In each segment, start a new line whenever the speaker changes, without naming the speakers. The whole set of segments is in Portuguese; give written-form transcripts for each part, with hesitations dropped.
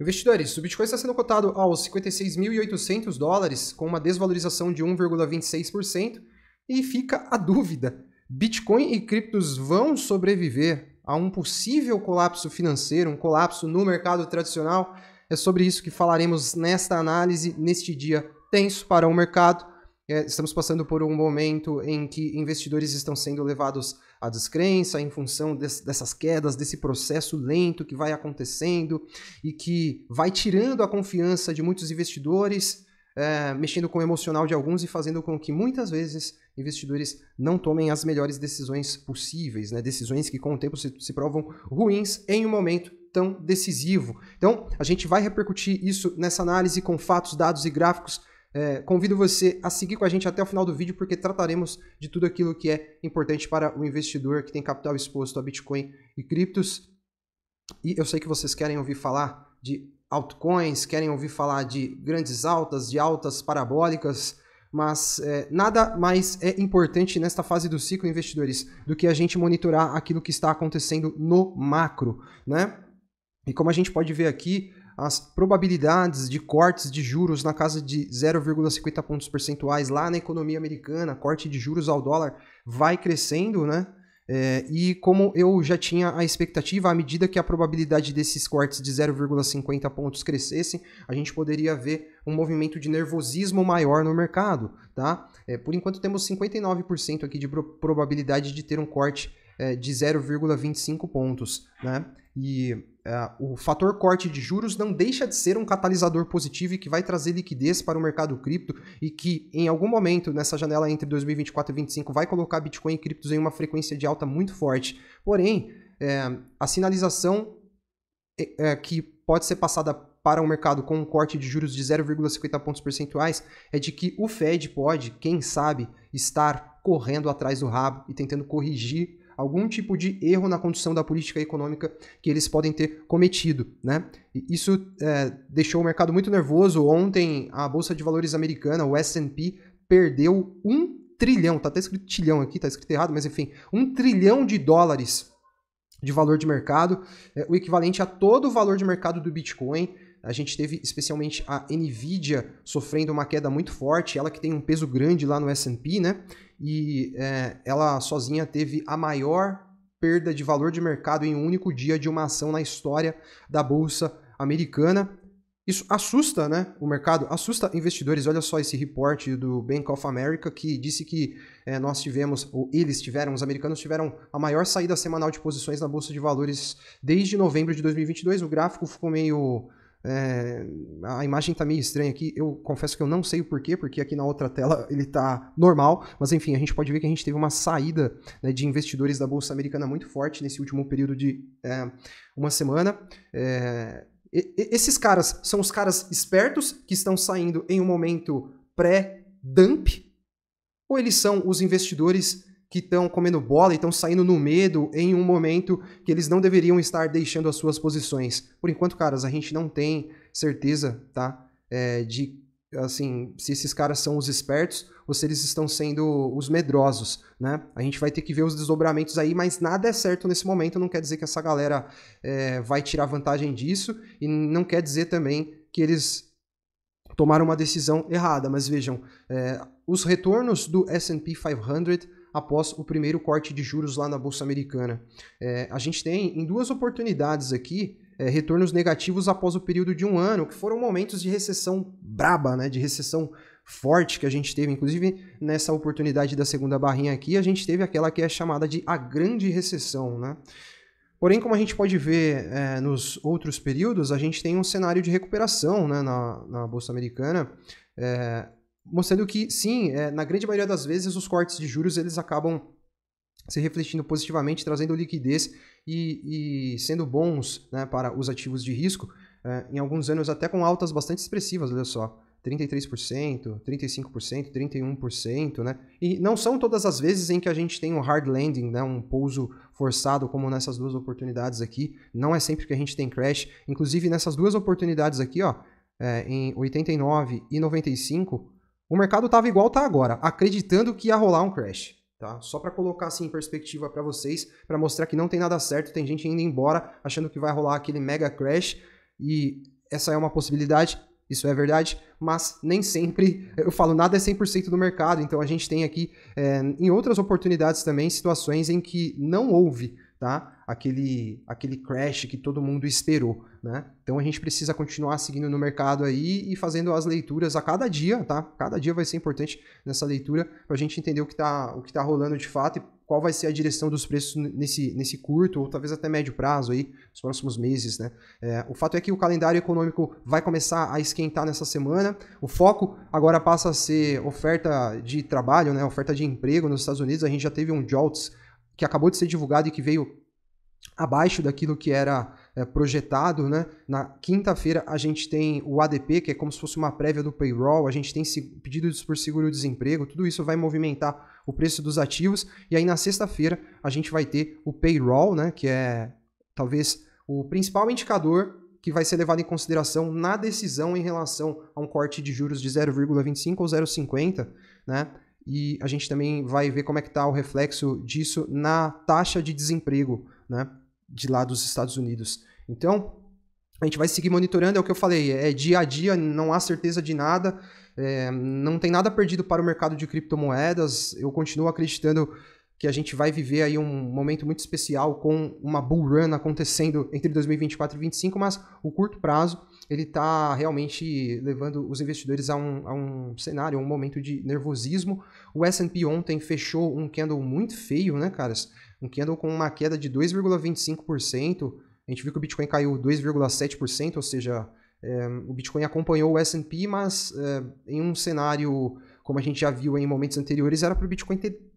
Investidores, o Bitcoin está sendo cotado aos 56.800 dólares, com uma desvalorização de 1,26%, e fica a dúvida: Bitcoin e criptos vão sobreviver a um possível colapso financeiro, um colapso no mercado tradicional? É sobre isso que falaremos nesta análise, neste dia tenso para o mercado. Estamos passando por um momento em que investidores estão sendo levados à descrença em função dessas quedas, desse processo lento que vai acontecendo e que vai tirando a confiança de muitos investidores, mexendo com o emocional de alguns e fazendo com que muitas vezes investidores não tomem as melhores decisões possíveis, né? Decisões que com o tempo se provam ruins em um momento tão decisivo. Então, a gente vai repercutir isso nessa análise com fatos, dados e gráficos. Convido você a seguir com a gente até o final do vídeo, porque trataremos de tudo aquilo que é importante para o investidor que tem capital exposto a Bitcoin e criptos. E eu sei que vocês querem ouvir falar de altcoins, querem ouvir falar de grandes altas, de altas parabólicas, mas nada mais é importante nesta fase do ciclo, investidores, do que a gente monitorar aquilo que está acontecendo no macro, né? E como a gente pode ver aqui, as probabilidades de cortes de juros na casa de 0,50 pontos percentuais lá na economia americana, corte de juros ao dólar, vai crescendo, né? E como eu já tinha a expectativa, à medida que a probabilidade desses cortes de 0,50 pontos crescessem, a gente poderia ver um movimento de nervosismo maior no mercado, tá? Por enquanto temos 59% aqui de probabilidade de ter um corte de 0,25 pontos, né? E o fator corte de juros não deixa de ser um catalisador positivo e que vai trazer liquidez para o mercado cripto e que em algum momento nessa janela entre 2024 e 2025 vai colocar Bitcoin e criptos em uma frequência de alta muito forte. Porém, a sinalização que pode ser passada para o mercado com um corte de juros de 0,50 pontos percentuais é de que o Fed pode, quem sabe, estar correndo atrás do rabo e tentando corrigir algum tipo de erro na condução da política econômica que eles podem ter cometido, né? E isso deixou o mercado muito nervoso. Ontem, a Bolsa de Valores americana, o S&P, perdeu 1 trilhão, tá até escrito trilhão aqui, tá escrito errado, mas enfim, 1 trilhão de dólares de valor de mercado, o equivalente a todo o valor de mercado do Bitcoin. A gente teve especialmente a Nvidia sofrendo uma queda muito forte, ela que tem um peso grande lá no S&P, né? E ela sozinha teve a maior perda de valor de mercado em um único dia de uma ação na história da Bolsa americana. Isso assusta, né, o mercado, assusta investidores. Olha só esse report do Bank of America que disse que os americanos tiveram a maior saída semanal de posições na Bolsa de Valores desde novembro de 2022. O gráfico ficou meio... a imagem tá meio estranha aqui, eu confesso que eu não sei o porquê, porque aqui na outra tela ele tá normal, mas enfim, a gente pode ver que a gente teve uma saída, né, de investidores da Bolsa Americana muito forte nesse último período de uma semana. Esses caras são os caras espertos que estão saindo em um momento pré-dump, ou eles são os investidores que estão comendo bola e estão saindo no medo em um momento que eles não deveriam estar deixando as suas posições? Por enquanto, caras, a gente não tem certeza, tá? De, assim, se esses caras são os espertos ou se eles estão sendo os medrosos, né? A gente vai ter que ver os desdobramentos aí, mas nada é certo nesse momento. Não quer dizer que essa galera vai tirar vantagem disso e não quer dizer também que eles tomaram uma decisão errada. Mas vejam, os retornos do S&P 500 após o primeiro corte de juros lá na Bolsa Americana. A gente tem em duas oportunidades aqui retornos negativos após o período de um ano, que foram momentos de recessão braba, né, de recessão forte que a gente teve. Inclusive, nessa oportunidade da segunda barrinha aqui, a gente teve aquela que é chamada de a grande recessão, né? Porém, como a gente pode ver nos outros períodos, a gente tem um cenário de recuperação, né, na Bolsa Americana, mostrando que, sim, na grande maioria das vezes, os cortes de juros eles acabam se refletindo positivamente, trazendo liquidez e sendo bons, né, para os ativos de risco, em alguns anos até com altas bastante expressivas, olha só, 33%, 35%, 31%, né? E não são todas as vezes em que a gente tem um hard landing, né, um pouso forçado, como nessas duas oportunidades aqui. Não é sempre que a gente tem crash. Inclusive, nessas duas oportunidades aqui, ó, em 89 e 95, o mercado estava igual está agora, acreditando que ia rolar um crash. Tá? Só para colocar assim em perspectiva para vocês, para mostrar que não tem nada certo, tem gente indo embora achando que vai rolar aquele mega crash, e essa é uma possibilidade, isso é verdade, mas nem sempre, eu falo, nada é 100% do mercado, então a gente tem aqui, em outras oportunidades também, situações em que não houve, tá? Aquele crash que todo mundo esperou, né? Então a gente precisa continuar seguindo no mercado aí e fazendo as leituras a cada dia, tá? Cada dia vai ser importante nessa leitura para a gente entender o que tá rolando de fato e qual vai ser a direção dos preços nesse curto ou talvez até médio prazo aí, nos próximos meses, né? O fato é que o calendário econômico vai começar a esquentar nessa semana. O foco agora passa a ser oferta de trabalho, né? Oferta de emprego nos Estados Unidos. A gente já teve um JOLTS que acabou de ser divulgado e que veio abaixo daquilo que era projetado, né? Na quinta-feira a gente tem o ADP, que é como se fosse uma prévia do payroll, a gente tem pedidos por seguro-desemprego, tudo isso vai movimentar o preço dos ativos, e aí na sexta-feira a gente vai ter o payroll, né? Que é talvez o principal indicador que vai ser levado em consideração na decisão em relação a um corte de juros de 0,25 ou 0,50, né? E a gente também vai ver como é que está o reflexo disso na taxa de desemprego, né, de lá dos Estados Unidos. Então, a gente vai seguir monitorando, é o que eu falei, é dia a dia, não há certeza de nada, não tem nada perdido para o mercado de criptomoedas, eu continuo acreditando que a gente vai viver aí um momento muito especial com uma bull run acontecendo entre 2024 e 2025, mas o curto prazo ele está realmente levando os investidores a um cenário, a um momento de nervosismo. O S&P ontem fechou um candle muito feio, né, caras? Um candle com uma queda de 2,25%. A gente viu que o Bitcoin caiu 2,7%, ou seja, o Bitcoin acompanhou o S&P, mas em um cenário, como a gente já viu em momentos anteriores, era para o Bitcoin ter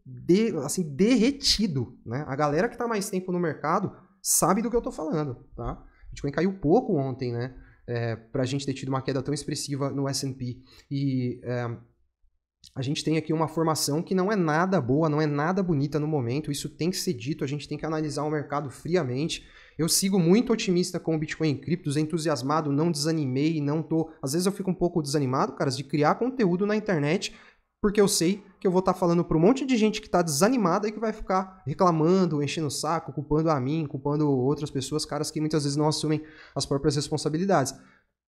derretido, né? A galera que está mais tempo no mercado sabe do que eu estou falando, tá? O Bitcoin caiu pouco ontem, né? Para a gente ter tido uma queda tão expressiva no S&P. E a gente tem aqui uma formação que não é nada boa, não é nada bonita no momento, isso tem que ser dito, a gente tem que analisar o mercado friamente. Eu sigo muito otimista com o Bitcoin e criptos, entusiasmado, não desanimei, não tô... Às vezes eu fico um pouco desanimado, caras, de criar conteúdo na internet, porque eu sei que eu vou estar falando para um monte de gente que está desanimada e que vai ficar reclamando, enchendo o saco, culpando a mim, culpando outras pessoas, caras que muitas vezes não assumem as próprias responsabilidades.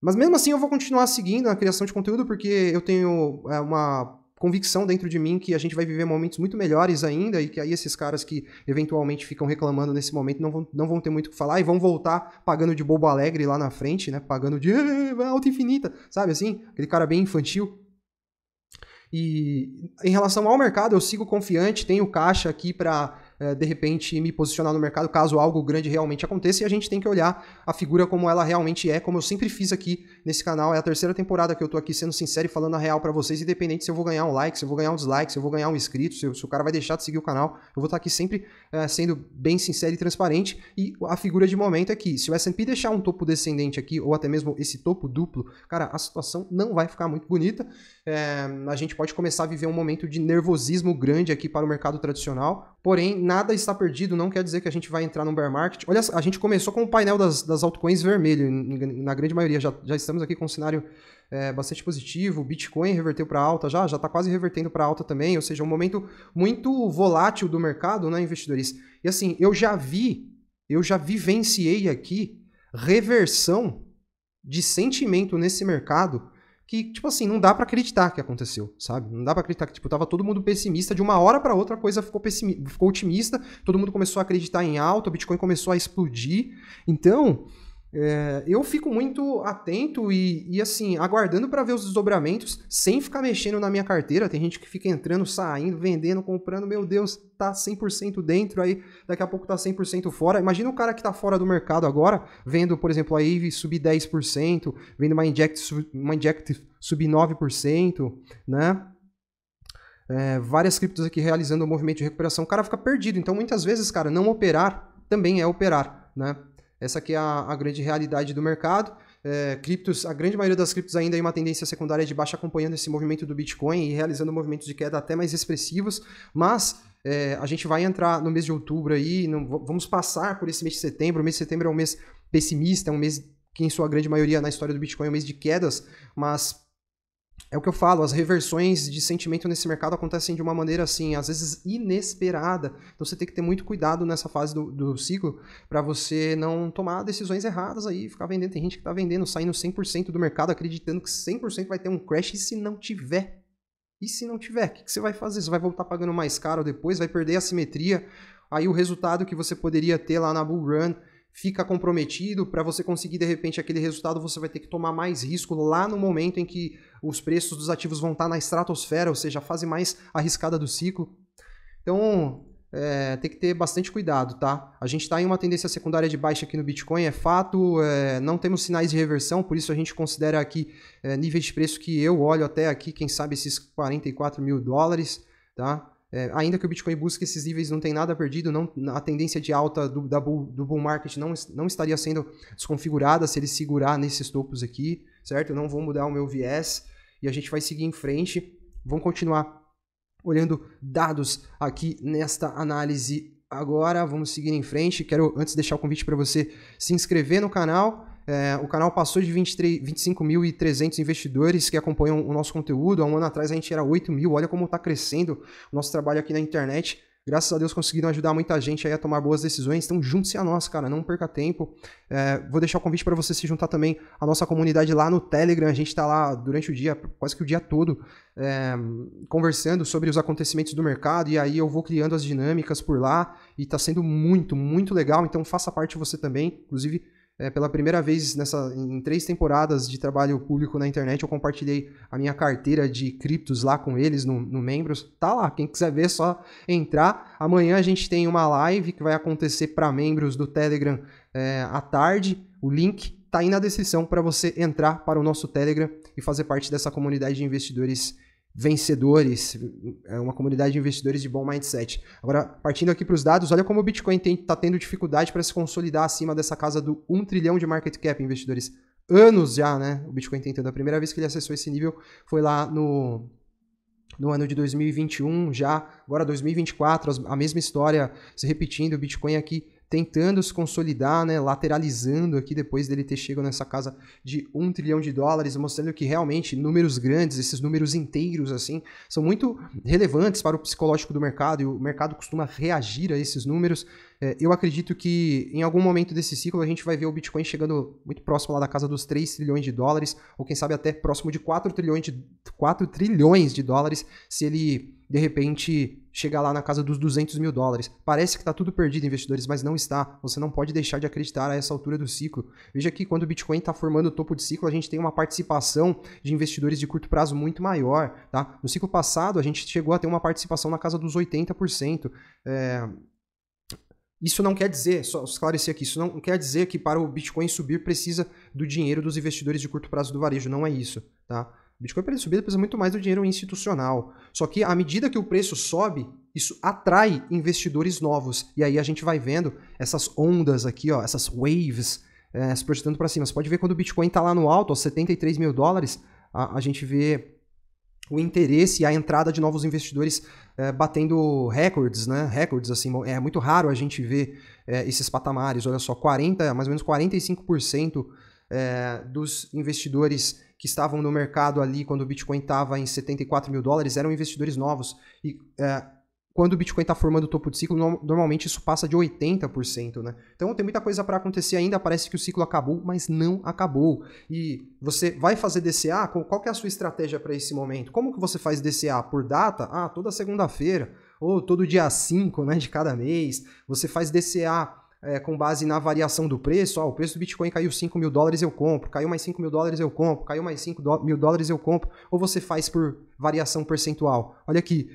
Mas mesmo assim eu vou continuar seguindo a criação de conteúdo porque eu tenho uma convicção dentro de mim que a gente vai viver momentos muito melhores ainda e que aí esses caras que eventualmente ficam reclamando nesse momento não vão ter muito o que falar e vão voltar pagando de bobo alegre lá na frente, né? Pagando de alta infinita, sabe assim? Aquele cara bem infantil. E em relação ao mercado, eu sigo confiante, tenho caixa aqui para, de repente, me posicionar no mercado caso algo grande realmente aconteça, e a gente tem que olhar a figura como ela realmente é, como eu sempre fiz aqui nesse canal. É a terceira temporada que eu tô aqui sendo sincero e falando a real para vocês, independente se eu vou ganhar um like, se eu vou ganhar um dislike, se eu vou ganhar um inscrito, se o cara vai deixar de seguir o canal, eu vou estar aqui sempre sendo bem sincero e transparente, e a figura de momento é que se o S&P deixar um topo descendente aqui, ou até mesmo esse topo duplo, cara, a situação não vai ficar muito bonita. A gente pode começar a viver um momento de nervosismo grande aqui para o mercado tradicional, porém nada está perdido, não quer dizer que a gente vai entrar num bear market. Olha, a gente começou com o painel das altcoins vermelho, na grande maioria, já estamos aqui com um cenário bastante positivo, o Bitcoin reverteu para alta, já está quase revertendo para alta também, ou seja, um momento muito volátil do mercado, né, investidores? E assim, eu já vivenciei aqui reversão de sentimento nesse mercado que, tipo assim, não dá pra acreditar que aconteceu, sabe? Não dá pra acreditar que, tipo, tava todo mundo pessimista, de uma hora pra outra a coisa ficou otimista, todo mundo começou a acreditar em alta, o Bitcoin começou a explodir. Então, eu fico muito atento e assim, aguardando para ver os desdobramentos, sem ficar mexendo na minha carteira. Tem gente que fica entrando, saindo, vendendo, comprando, meu Deus, tá 100% dentro, aí daqui a pouco tá 100% fora. Imagina o cara que tá fora do mercado agora, vendo, por exemplo, a AVE subir 10%, vendo uma Injective subir 9%, né? Várias criptos aqui realizando um movimento de recuperação, o cara fica perdido. Então, muitas vezes, cara, não operar também é operar, né? Essa aqui é a grande realidade do mercado. Criptos, a grande maioria das criptos ainda é uma tendência secundária de baixa, acompanhando esse movimento do Bitcoin e realizando movimentos de queda até mais expressivos, mas a gente vai entrar no mês de outubro aí, vamos passar por esse mês de setembro. O mês de setembro é um mês pessimista, é um mês que em sua grande maioria na história do Bitcoin é um mês de quedas, mas É o que eu falo, as reversões de sentimento nesse mercado acontecem de uma maneira, assim, às vezes inesperada. Então você tem que ter muito cuidado nessa fase do ciclo para você não tomar decisões erradas aí, ficar vendendo. Tem gente que tá vendendo, saindo 100% do mercado, acreditando que 100% vai ter um crash, e se não tiver? E se não tiver? O que você vai fazer? Você vai voltar pagando mais caro depois, vai perder a simetria, aí o resultado que você poderia ter lá na Bull Run fica comprometido. Para você conseguir, de repente, aquele resultado, você vai ter que tomar mais risco lá no momento em que os preços dos ativos vão estar na estratosfera, ou seja, a fase mais arriscada do ciclo. Então, tem que ter bastante cuidado, tá? A gente está em uma tendência secundária de baixa aqui no Bitcoin, é fato, não temos sinais de reversão, por isso a gente considera aqui níveis de preço que eu olho até aqui, quem sabe esses 44 mil dólares, tá? Ainda que o Bitcoin busque esses níveis, não tem nada perdido, a tendência de alta do bull market não estaria sendo desconfigurada se ele segurar nesses topos aqui, certo? Eu não vou mudar o meu viés e a gente vai seguir em frente. Vamos continuar olhando dados aqui nesta análise agora. Vamos seguir em frente. Quero antes deixar o convite para você se inscrever no canal. O canal passou de 25.300 investidores que acompanham o nosso conteúdo. Há um ano atrás a gente era 8 mil. Olha como está crescendo o nosso trabalho aqui na internet. Graças a Deus conseguiram ajudar muita gente aí a tomar boas decisões. Então junte-se a nós, cara, não perca tempo. Vou deixar o convite para você se juntar também à nossa comunidade lá no Telegram. A gente está lá durante o dia, quase que o dia todo, conversando sobre os acontecimentos do mercado. E aí eu vou criando as dinâmicas por lá. E está sendo muito, muito legal. Então faça parte você também. Inclusive, pela primeira vez em 3 temporadas de trabalho público na internet, eu compartilhei a minha carteira de criptos lá com eles no Membros. Tá lá, quem quiser ver é só entrar. Amanhã a gente tem uma live que vai acontecer para membros do Telegram à tarde. O link tá aí na descrição para você entrar para o nosso Telegram e fazer parte dessa comunidade de investidores vencedores, uma comunidade de investidores de bom mindset. Agora, partindo aqui para os dados, olha como o Bitcoin está tendo dificuldade para se consolidar acima dessa casa do 1 trilhão de market cap, investidores. Anos já, né? O Bitcoin tentando. A primeira vez que ele acessou esse nível foi lá no ano de 2021, já. Agora 2024, a mesma história se repetindo. O Bitcoin aqui tentando se consolidar, né, lateralizando aqui depois dele ter chegado nessa casa de 1 trilhão de dólares, mostrando que realmente números grandes, esses números inteiros assim, são muito relevantes para o psicológico do mercado e o mercado costuma reagir a esses números. Eu acredito que em algum momento desse ciclo a gente vai ver o Bitcoin chegando muito próximo lá da casa dos 3 trilhões de dólares, ou quem sabe até próximo de 4 trilhões de dólares, se ele de repente chegar lá na casa dos 200 mil dólares. Parece que está tudo perdido, investidores, mas não está. Você não pode deixar de acreditar a essa altura do ciclo. Veja que quando o Bitcoin está formando o topo de ciclo, a gente tem uma participação de investidores de curto prazo muito maior. Tá? No ciclo passado, a gente chegou a ter uma participação na casa dos 80%. Isso não quer dizer, só esclarecer aqui, isso não quer dizer que para o Bitcoin subir precisa do dinheiro dos investidores de curto prazo do varejo, não é isso, tá? O Bitcoin, para ele subir, precisa muito mais do dinheiro institucional. Só que à medida que o preço sobe, isso atrai investidores novos. E aí a gente vai vendo essas ondas aqui, ó, essas waves se projetando para cima. Você pode ver quando o Bitcoin está lá no alto, aos 73 mil dólares, a gente vê o interesse e a entrada de novos investidores batendo recordes, né? Recordes, assim, é muito raro a gente ver esses patamares. Olha só, mais ou menos 45% dos investidores que estavam no mercado ali quando o Bitcoin estava em 74 mil dólares eram investidores novos. E quando o Bitcoin está formando o topo de ciclo, normalmente isso passa de 80%, né? Então tem muita coisa para acontecer ainda, parece que o ciclo acabou, mas não acabou. E você vai fazer DCA? Qual que é a sua estratégia para esse momento? Como que você faz DCA? Por data? Toda segunda-feira, ou todo dia 5, né, de cada mês. Você faz DCA com base na variação do preço. O preço do Bitcoin caiu 5 mil dólares, eu compro. Caiu mais 5 mil dólares, eu compro. Caiu mais 5 mil dólares, eu compro. Ou você faz por variação percentual? Olha aqui,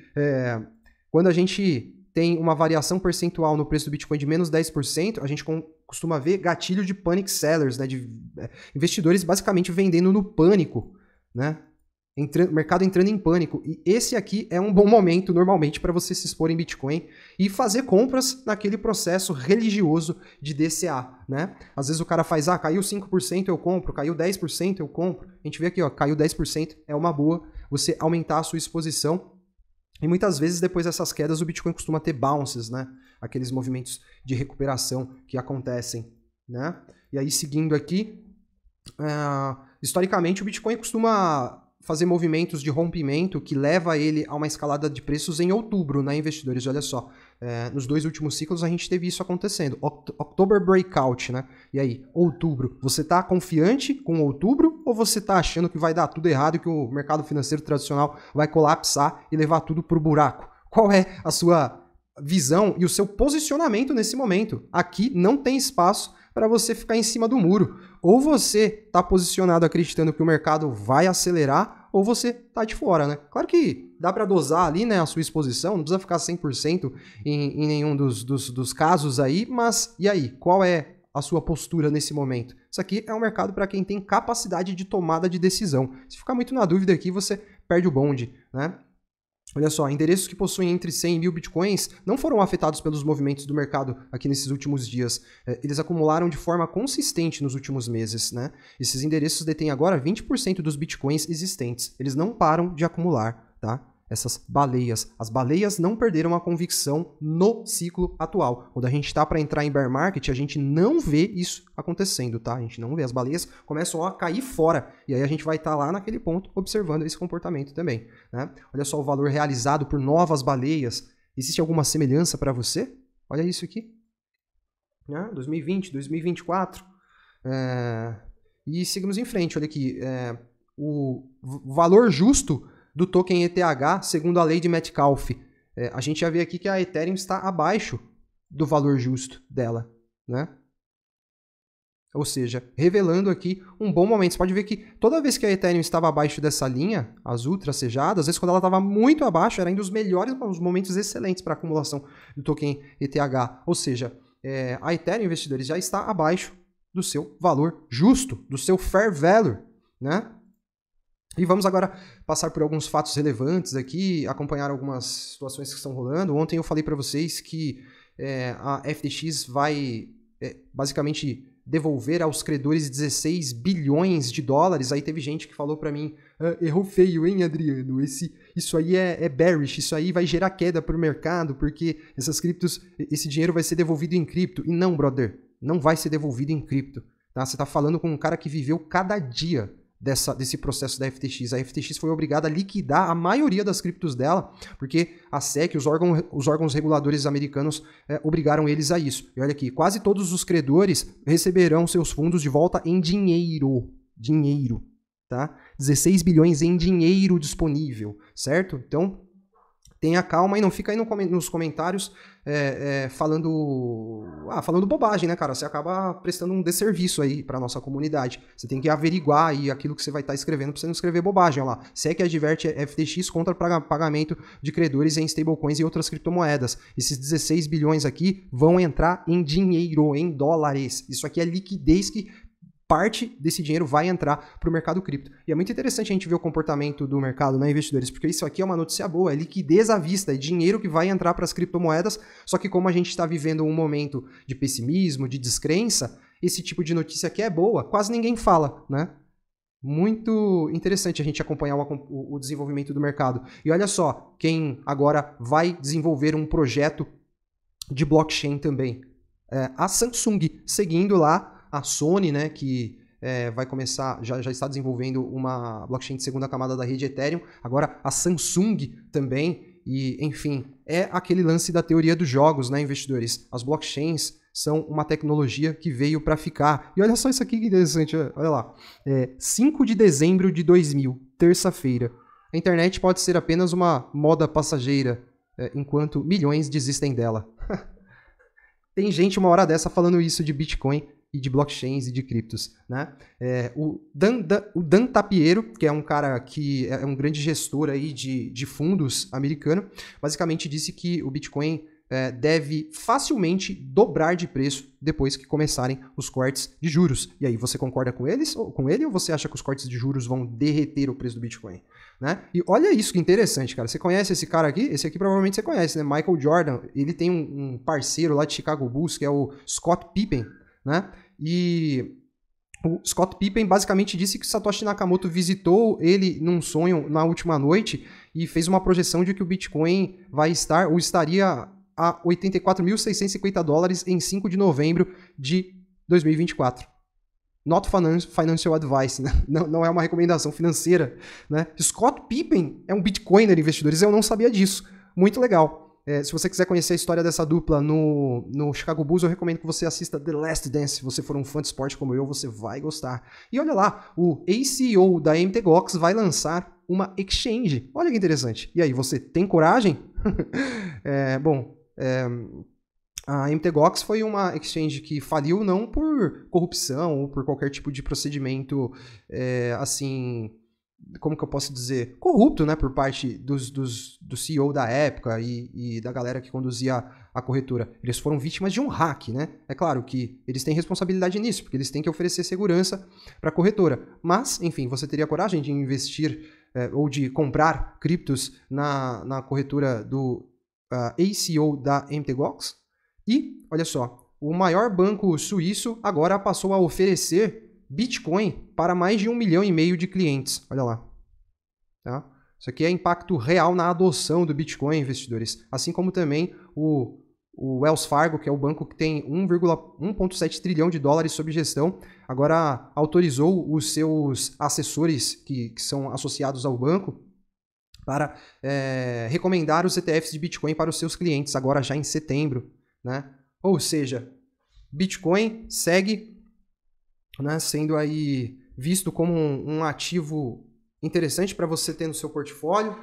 quando a gente tem uma variação percentual no preço do Bitcoin de menos 10%, a gente costuma ver gatilho de panic sellers, né, de investidores basicamente vendendo no pânico, né? Mercado entrando em pânico. E esse aqui é um bom momento, normalmente, para você se expor em Bitcoin e fazer compras naquele processo religioso de DCA, né? Às vezes o cara faz, caiu 5%, eu compro, caiu 10%, eu compro. A gente vê aqui, ó, caiu 10%, é uma boa você aumentar a sua exposição. E muitas vezes, depois dessas quedas, o Bitcoin costuma ter bounces, né? Aqueles movimentos de recuperação que acontecem, né? E aí, seguindo aqui, historicamente, o Bitcoin costuma fazer movimentos de rompimento que leva ele a uma escalada de preços em outubro, né, investidores? Olha só, nos 2 últimos ciclos a gente teve isso acontecendo. October Breakout, né? E aí, outubro, você tá confiante com outubro ou você tá achando que vai dar tudo errado e que o mercado financeiro tradicional vai colapsar e levar tudo pro buraco? Qual é a sua visão e o seu posicionamento nesse momento? Aqui não tem espaço para você ficar em cima do muro. Ou você está posicionado acreditando que o mercado vai acelerar, ou você está de fora, né? Claro que dá para dosar ali, né, a sua exposição, não precisa ficar 100% em nenhum dos casos aí, mas e aí? Qual é a sua postura nesse momento? Isso aqui é um mercado para quem tem capacidade de tomada de decisão. Se ficar muito na dúvida aqui, você perde o bonde, né? Olha só, endereços que possuem entre 100 e 1000 bitcoins não foram afetados pelos movimentos do mercado aqui nesses últimos dias. Eles acumularam de forma consistente nos últimos meses, né? Esses endereços detêm agora 20% dos bitcoins existentes. Eles não param de acumular, tá? Essas baleias. As baleias não perderam a convicção no ciclo atual. Quando a gente está para entrar em bear market, a gente não vê isso acontecendo, tá? A gente não vê. As baleias começam a cair fora. E aí a gente vai estar lá naquele ponto observando esse comportamento também, né? Olha só o valor realizado por novas baleias. Existe alguma semelhança para você? Olha isso aqui. 2020, 2024. E seguimos em frente. Olha aqui. O valor justo do token ETH, segundo a lei de Metcalfe. A gente já vê aqui que a Ethereum está abaixo do valor justo dela, né? Ou seja, revelando aqui um bom momento. Você pode ver que toda vez que a Ethereum estava abaixo dessa linha azul tracejada, às vezes quando ela estava muito abaixo, era ainda os melhores, os momentos excelentes para a acumulação do token ETH. Ou seja, a Ethereum, investidores, já está abaixo do seu valor justo, do seu fair value, né? E vamos agora passar por alguns fatos relevantes aqui, acompanhar algumas situações que estão rolando. Ontem eu falei para vocês que a FTX vai basicamente devolver aos credores 16 bilhões de dólares. Aí teve gente que falou para mim, errou feio, hein, Adriano? Isso aí é bearish, isso aí vai gerar queda para o mercado, porque essas criptos, esse dinheiro vai ser devolvido em cripto. E não, brother, não vai ser devolvido em cripto. Tá? Você está falando com um cara que viveu cada dia desse processo da FTX. A FTX foi obrigada a liquidar a maioria das criptos dela, porque a SEC, os órgãos reguladores americanos, obrigaram eles a isso. E olha aqui, quase todos os credores receberão seus fundos de volta em dinheiro. Dinheiro, tá? 16 bilhões em dinheiro disponível, certo? Então, tenha calma e não fica aí nos comentários falando bobagem, né, cara? Você acaba prestando um desserviço aí para nossa comunidade. Você tem que averiguar aí aquilo que você vai estar escrevendo para você não escrever bobagem. Olha lá, SEC adverte FTX contra pagamento de credores em stablecoins e outras criptomoedas. Esses 16 bilhões aqui vão entrar em dinheiro, em dólares. Isso aqui é liquidez que parte desse dinheiro vai entrar para o mercado cripto. E é muito interessante a gente ver o comportamento do mercado, né, investidores? Porque isso aqui é uma notícia boa, é liquidez à vista, é dinheiro que vai entrar para as criptomoedas, só que como a gente está vivendo um momento de pessimismo, de descrença, esse tipo de notícia aqui é boa, quase ninguém fala, né? Muito interessante a gente acompanhar o desenvolvimento do mercado. E olha só, quem agora vai desenvolver um projeto de blockchain também. A Samsung, seguindo lá a Sony, né, que vai começar, já está desenvolvendo uma blockchain de segunda camada da rede Ethereum, agora a Samsung também, e enfim, é aquele lance da teoria dos jogos, né, investidores? As blockchains são uma tecnologia que veio para ficar. E olha só isso aqui que interessante, olha lá. 5 de dezembro de 2000, terça-feira. A internet pode ser apenas uma moda passageira, enquanto milhões desistem dela. Tem gente uma hora dessa falando isso de Bitcoin e de blockchains e de criptos, né? O Dan Tapiero, que é um cara que é um grande gestor aí de fundos americano, basicamente disse que o Bitcoin deve facilmente dobrar de preço depois que começarem os cortes de juros. E aí, você concorda com ele ou você acha que os cortes de juros vão derreter o preço do Bitcoin? Né? E olha isso que interessante, cara. Você conhece esse cara aqui? Esse aqui provavelmente você conhece, né? Michael Jordan. Ele tem um parceiro lá de Chicago Bulls, que é o Scott Pippen, né? E o Scott Pippen basicamente disse que Satoshi Nakamoto visitou ele num sonho na última noite e fez uma projeção de que o Bitcoin vai estar ou estaria a $84.650 em 5 de novembro de 2024. Not financial advice, né? Não é uma recomendação financeira, né? Scott Pippen é um Bitcoiner, investidores, eu não sabia disso. Muito legal. Se você quiser conhecer a história dessa dupla no Chicago Bulls, eu recomendo que você assista The Last Dance. Se você for um fã de esporte como eu, você vai gostar. E olha lá, o ACO da MTGOX vai lançar uma exchange. Olha que interessante. E aí, você tem coragem? A MTGOX foi uma exchange que faliu não por corrupção ou por qualquer tipo de procedimento, assim, como que eu posso dizer, corrupto, né, por parte do CEO da época e da galera que conduzia a corretora. Eles foram vítimas de um hack, né? É claro que eles têm responsabilidade nisso, porque eles têm que oferecer segurança para a corretora. Mas, enfim, você teria coragem de investir ou de comprar criptos na corretora do ACO da MTGOX? E, olha só, o maior banco suíço agora passou a oferecer Bitcoin para mais de 1,5 milhão de clientes. Olha lá. Tá? Isso aqui é impacto real na adoção do Bitcoin, investidores. Assim como também o Wells Fargo, que é o banco que tem 1,7 trilhão de dólares sob gestão, agora autorizou os seus assessores que são associados ao banco para recomendar os ETFs de Bitcoin para os seus clientes, agora já em setembro. Né? Ou seja, Bitcoin segue, né, sendo aí visto como um ativo interessante para você ter no seu portfólio.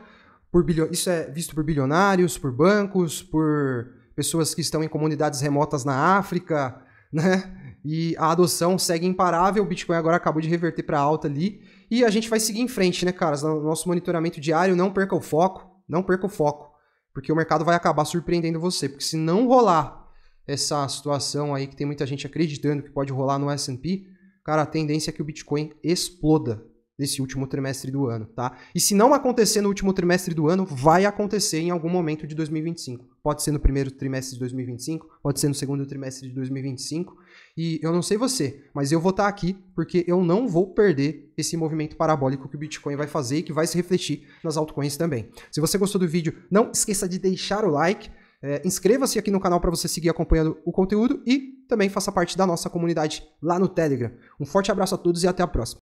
Isso é visto por bilionários, por bancos, por pessoas que estão em comunidades remotas na África, né? E a adoção segue imparável. O Bitcoin agora acabou de reverter para alta ali. E a gente vai seguir em frente, né, caras? No nosso monitoramento diário, não perca o foco. Não perca o foco. Porque o mercado vai acabar surpreendendo você. Porque se não rolar essa situação aí que tem muita gente acreditando que pode rolar no S&P, cara, a tendência é que o Bitcoin exploda nesse último trimestre do ano, tá? E se não acontecer no último trimestre do ano, vai acontecer em algum momento de 2025. Pode ser no primeiro trimestre de 2025, pode ser no segundo trimestre de 2025. E eu não sei você, mas eu vou estar aqui porque eu não vou perder esse movimento parabólico que o Bitcoin vai fazer e que vai se refletir nas altcoins também. Se você gostou do vídeo, não esqueça de deixar o like. Inscreva-se aqui no canal para você seguir acompanhando o conteúdo e também faça parte da nossa comunidade lá no Telegram. Um forte abraço a todos e até a próxima.